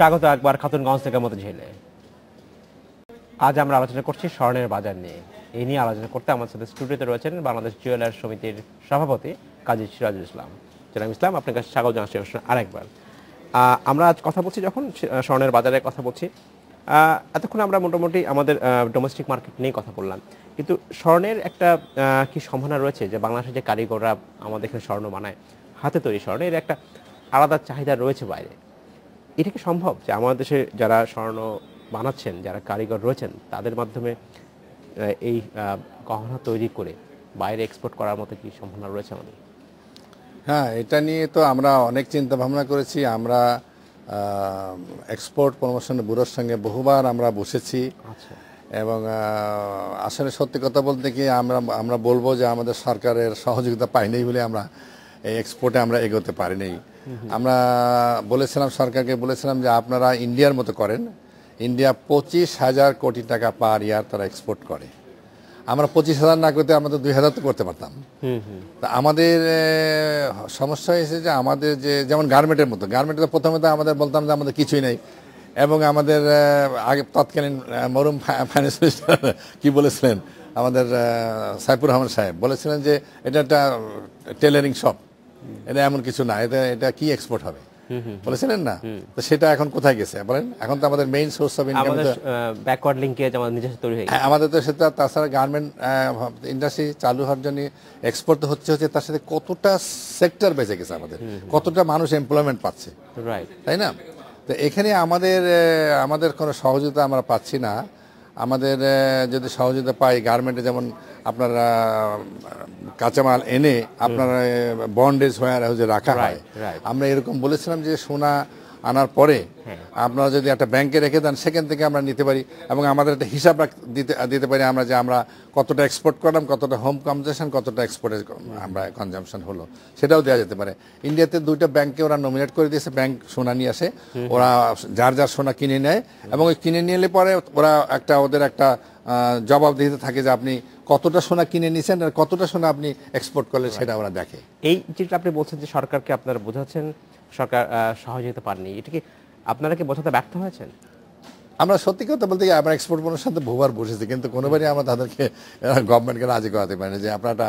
স্বাগত একবার খাতুনগঞ্জ থেকে মতো ঝেলে। আজ আমরা আলোচনা করছি স্বর্ণের বাজার নিয়ে। এই নিয়ে আলোচনা করতে আমার সাথে স্টুডিওতে রয়েছেন বাংলাদেশ জুয়েলার্স সমিতির সভাপতি কাজী সিরাজুল ইসলাম। জনাব ইসলাম, আপনার কাছে স্বাগত জানাচ্ছি আরেকবার। আমরা আজ কথা বলছি যখন স্বর্ণের বাজারের কথা বলছি, এতক্ষণ আমরা মোটামুটি আমাদের ডোমেস্টিক মার্কেট নিয়ে কথা বললাম, কিন্তু স্বর্ণের একটা কি সম্ভাবনা রয়েছে যে বাংলাদেশের যে কারিগররা আমাদের এখানে স্বর্ণ বানায়, হাতে তৈরি স্বর্ণের একটা আলাদা চাহিদা রয়েছে বাইরে, এটা কি সম্ভব যে আমাদের দেশে যারা স্বর্ণ বানাচ্ছেন, যারা কারিগর রয়েছেন, তাদের মাধ্যমে এই গহনা তৈরি করে বাইরে এক্সপোর্ট করার মতো কি সম্ভাবনা রয়েছে আমাদের? হ্যাঁ, এটা নিয়ে তো আমরা অনেক চিন্তা ভাবনা করেছি। আমরা এক্সপোর্ট প্রমোশন ব্যুরোর সঙ্গে বহুবার আমরা বসেছি। আচ্ছা। এবং আসলে সত্যি কথা বলতে কি আমরা বলবো যে আমাদের সরকারের সহযোগিতা পাইনি বলে আমরা এই এক্সপোর্টে আমরা এগোতে পারিনি। আমরা সরকারকে বলেছিলাম যে আপনারা ইন্ডিয়ার মতো করেন। ইন্ডিয়া 25,000 কোটি টাকা পার ইয়ার তারা এক্সপোর্ট করে। আমরা 25,000 না করতে আমাদের 2,000 তো করতে পারতাম। তা আমাদের সমস্যা হয়েছে যে আমাদের যেমন গার্মেন্টে তো প্রথমে তো আমাদের বলতাম যে আমাদের কিছুই নেই, এবং আমাদের আগে তৎকালীন মরুম ফাইন্যান্স মিনিস্টার কি বলেছিলেন, আমাদের সাইফুর রহমান সাহেব বলেছিলেন যে এটা একটা টেলারিং শপ, এটা এমন কিছু না, এটা কি এক্সপোর্ট হবে বলেছিলেন না? তো সেটা এখন কোথায় গেছে বলেন? এখন তো আমাদের main source of income backward linkage আমাদের নিজস্ব তৈরি হয়ে গেছে। আমাদের তো সেটা, তাছাড়া গার্মেন্ট ইন্ডাস্ট্রি চালু হওয়ার জন্য এক্সপোর্ট হচ্ছে তার সাথে কতটা সেক্টর বেঁচে গেছে আমাদের, কতটা মানুষ এমপ্লয়মেন্ট পাচ্ছে, তাই না? তো এখানে আমাদের কোনো সহযোগিতা আমরা পাচ্ছি না। আমাদের যদি সহযোগিতা পাই, গার্মেন্টে যেমন আপনার কাঁচামাল এনে আপনার বন্ডেজ হয়ে রাখা হয়, আমরা এরকম বলেছিলাম যে সোনা আনার পরে আপনারা যদি একটা ব্যাংকে রেখে দেন, সেখান থেকে আমরা নিতে পারি, এবং আমাদের একটা হিসাব দিতে পারি আমরা যে আমরা কতটা এক্সপোর্ট করলাম, কতটা হোম কনজামশন, কতটা এক্সপোর্টের আমরা কনজামশন হলো, সেটাও দেওয়া যেতে পারে। ইন্ডিয়াতে 2টা ব্যাংকে ওরা নমিনেট করে দিয়েছে, ব্যাংক সোনা নিয়ে আসে, ওরা যার সোনা কিনে নেয়, এবং ওই কিনে নিলে পরে ওরা ওদের একটা জবাব দিতে থাকে যে আপনি কতটা সোনা কিনে নিয়েছেন আর কতটা সোনা আপনি এক্সপোর্ট করলে সেটা ওরা দেখে। এই যেটা আপনি বলছেন যে সরকারকে আপনারা বোঝাচ্ছেন, সরকার সহযোগিতা পাননি, এটা কি আপনারা কি বোঝাতে ব্যর্থ হয়েছেন? আমরা সত্যি কথা বলতে গিয়ে আমরা এক্সপোর্ট বোর্ডের সাথে বহুবার বসেছি, কিন্তু কোনোবারই আমরা তাদেরকে গভর্নমেন্টকে রাজি করাতে পারিনি যে আপনারা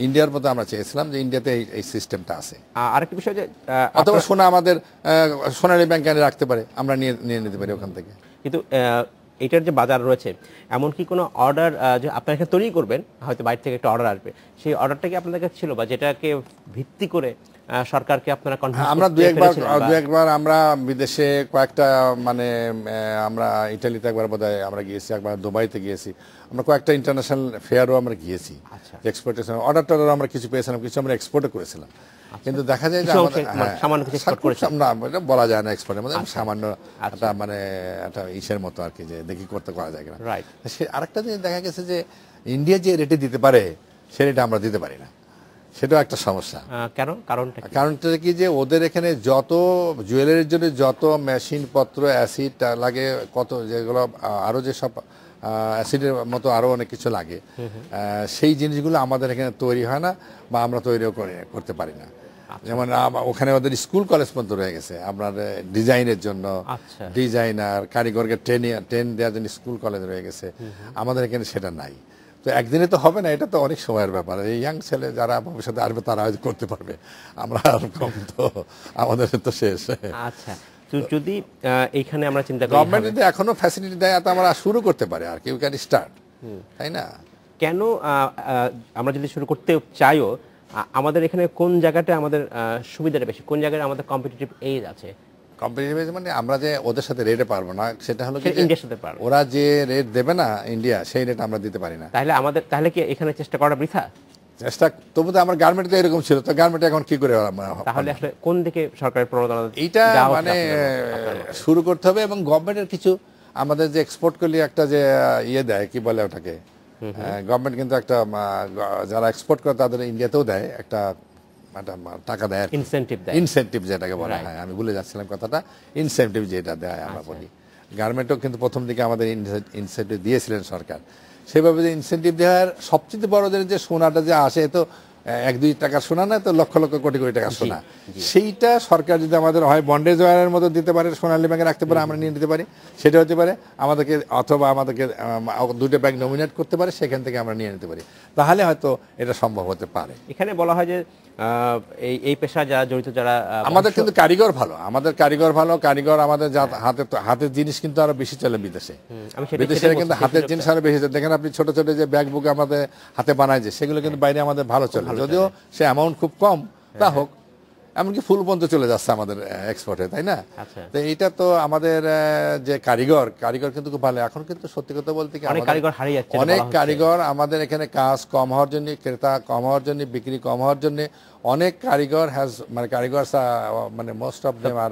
ইন্ডিয়ার মতো আমরা চেয়েছিলাম যে ইন্ডিয়াতে এই সিস্টেমটা আছে। আরেকটা বিষয় যে অথবা সোনা আমাদের সোনালী ব্যাংকে আনে রাখতে পারে, আমরা নিয়ে নিতে পারি ওখান থেকে। কিন্তু এটার যে বাজার রয়েছে, এমন কি কোনো অর্ডার যে আপনারা এখানে তৈরি করবেন, হয়তো বাইরে থেকে একটা অর্ডার আসবে, সেই অর্ডারটা কি আপনাদের কাছে ছিল, বা যেটাকে ভিত্তি করে সরকারকে আপনারা আমরা দু একবার আমরা বিদেশে কয়েকটা আমরা ইটালিতে একবার বোধহয় আমরা গিয়েছি, একবার দুবাইতে গিয়েছি, আমরা কয়েকটা ইন্টারন্যাশনাল ফেয়ারও আমরা গিয়েছি। এক্সপোর্টেশন অর্ডার আমরা কিছু পেয়েছিলাম, কিছু আমরা এক্সপোর্টও করেছিলাম, কিন্তু দেখা যায় যে বলা যায় না এক্সপোর্টের মধ্যে সামান্য একটা একটা ইসের মতো আর কি, যে দেখি করতে করা যায় কিনা। আরেকটা জিনিস দেখা গেছে যে ইন্ডিয়া যে রেটে দিতে পারে সে রেটে আমরা দিতে পারি না, সেটাও একটা সমস্যা। কারণটা কি যে ওদের এখানে যত জুয়েলারির জন্য যত মেশিনপত্র, অ্যাসিড লাগে, কত যেগুলো আরো যে সব অ্যাসিডের মতো আরো অনেক কিছু লাগে, সেই জিনিসগুলো আমাদের এখানে তৈরি হয় না, বা আমরা তৈরিও করতে পারি না। যেমন ওখানে ওদের স্কুল কলেজ পর্যন্ত রয়ে গেছে আপনার ডিজাইনের জন্য, ডিজাইনার কারিগরকে ট্রেন দেওয়ার জন্য স্কুল কলেজ রয়ে গেছে, আমাদের এখানে সেটা নাই। তো একদিনে তো হবে না, এটা তো অনেক সময়ের ব্যাপার। এই ইয়াং ছেলে যারা ভবিষ্যতে আসবে তারা হয়তো করতে পারবে, আমরা তো আমাদের তো শেষ। আচ্ছা, যদি এইখানে আমরা চিন্তা করি গভর্নমেন্ট যদি এখনো ফ্যাসিলিটি দেয় তো আমরা শুরু করতে পারি, আর কেউ ক্যান স্টার্ট, তাই না? কেন আমরা যদি শুরু করতে চাইও, আমাদের এখানে কোন জায়গাটা আমাদের সুবিধাটা বেশি, কোন জায়গায় আমাদের কম্পিটিটিভ এজ আছে? কম্পিটিটিভ এজ মানে আমরা যে ওদের সাথে রেটে পারবো না, সেটা হলো কি ইন্ডিয়ার সাথে পারবো, ওরা যে রেট দেবে না ইন্ডিয়া, সেই রেট আমরা দিতে পারি না। তাহলে কি এখানে চেষ্টা করা বৃথা? চেষ্টা তবু তো আমার গার্মেন্ট তো এরকম ছিল, তো গার্মেন্ট এখন কি করে? তাহলে আসলে কোন দিকে সরকারের প্রণোদনা এইটা শুরু করতে হবে, এবং গভর্নমেন্টের কিছু আমাদের যে এক্সপোর্ট করলে একটা যে দেয়, কি বলে ওটাকে, গভর্নমেন্ট কিন্তু একটা যারা এক্সপোর্ট করে তাদের ইন্ডিয়াতেও দেয় একটা টাকা দেয়, ইনসেন্টিভ যেটাকে বলা হয়, আমি ভুলে যাচ্ছিলাম কথাটা, ইনসেন্টিভ যেটা দেয় আমরা বলি। গার্মেন্টও কিন্তু প্রথম দিকে আমাদের ইনসেন্টিভ দিয়েছিলেন সরকার, সেভাবে যে ইনসেন্টিভ দেওয়ার সবচেয়ে বড় যে সোনাটা যে আসে, তো 1-2 টাকার সোনা না, তো লক্ষ লক্ষ কোটি কোটি টাকার সোনা। সেইটা সরকার যদি আমাদের হয় বন্ডেজ ওয়ারের মতো দিতে পারে, সোনালী ব্যাংকে রাখতে পারে, আমরা নিয়ে নিতে পারি, সেটা হতে পারে আমাদেরকে, অথবা আমাদেরকে দুটো ব্যাংক নমিনেট করতে পারে, সেখান থেকে আমরা নিয়ে নিতে পারি, তাহলে হয়তো এটা সম্ভব হতে পারে। এখানে বলা হয় যে এই পেশা যারা জড়িত, যারা আমাদের কিন্তু কারিগর ভালো, আমাদের কারিগর ভালো, কারিগর আমাদের হাতের জিনিস কিন্তু আরো বেশি চলে বিদেশে। বিদেশে কিন্তু হাতের জিনিস আরো বেশি চলে। দেখেন আপনি ছোট ছোট যে ব্যাগ বুক আমাদের হাতে বানায় যে, সেগুলো কিন্তু বাইরে আমাদের ভালো চলে, যদিও সে অ্যামাউন্ট খুব কম, তা হোক, এমনকি ফুল পর্যন্ত চলে যাচ্ছে আমাদের এক্সপোর্টে, তাই না? তো এইটা তো আমাদের যে কারিগর কিন্তু খুব ভালো। এখন কিন্তু সত্যি কথা বলতে কি অনেক কারিগর আমাদের এখানে কাজ কম হওয়ার জন্য, ক্রেতা কম হওয়ার জন্য, বিক্রি কম হওয়ার জন্য অনেক কারিগর মানে most of them are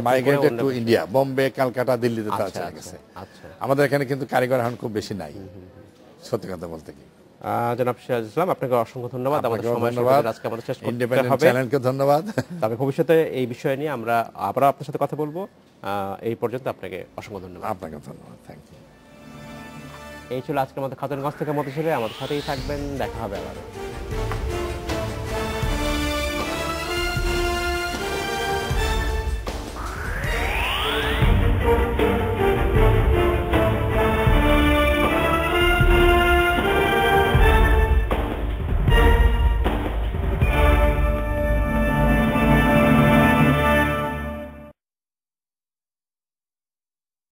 migrated to India, Bombay, Kolkata, দিল্লিতে তারা চলে গেছে। আমাদের এখানে কিন্তু কারিগর এখন খুব বেশি নাই, সত্যি কথা বলতে কি। জনাব সিরাজুল ইসলাম, আপনাকে অসংখ্য ধন্যবাদ। আমাদের সময় আজকে আমাদের শেষ করতে ইন্ডিপেন্ডেন্ট চ্যানেলকে ধন্যবাদ। তবে ভবিষ্যতে এই বিষয় নিয়ে আমরা আবারও আপনার সাথে কথা বলবো। এই পর্যন্ত আপনাকে অসংখ্য ধন্যবাদ। আপনাকে ধন্যবাদ, থ্যাংক ইউ। এই ছিল আজকের মতো খাতুনগঞ্জ থেকে মতিঝিলে। আমাদের সাথেই থাকবেন, দেখা হবে আবার।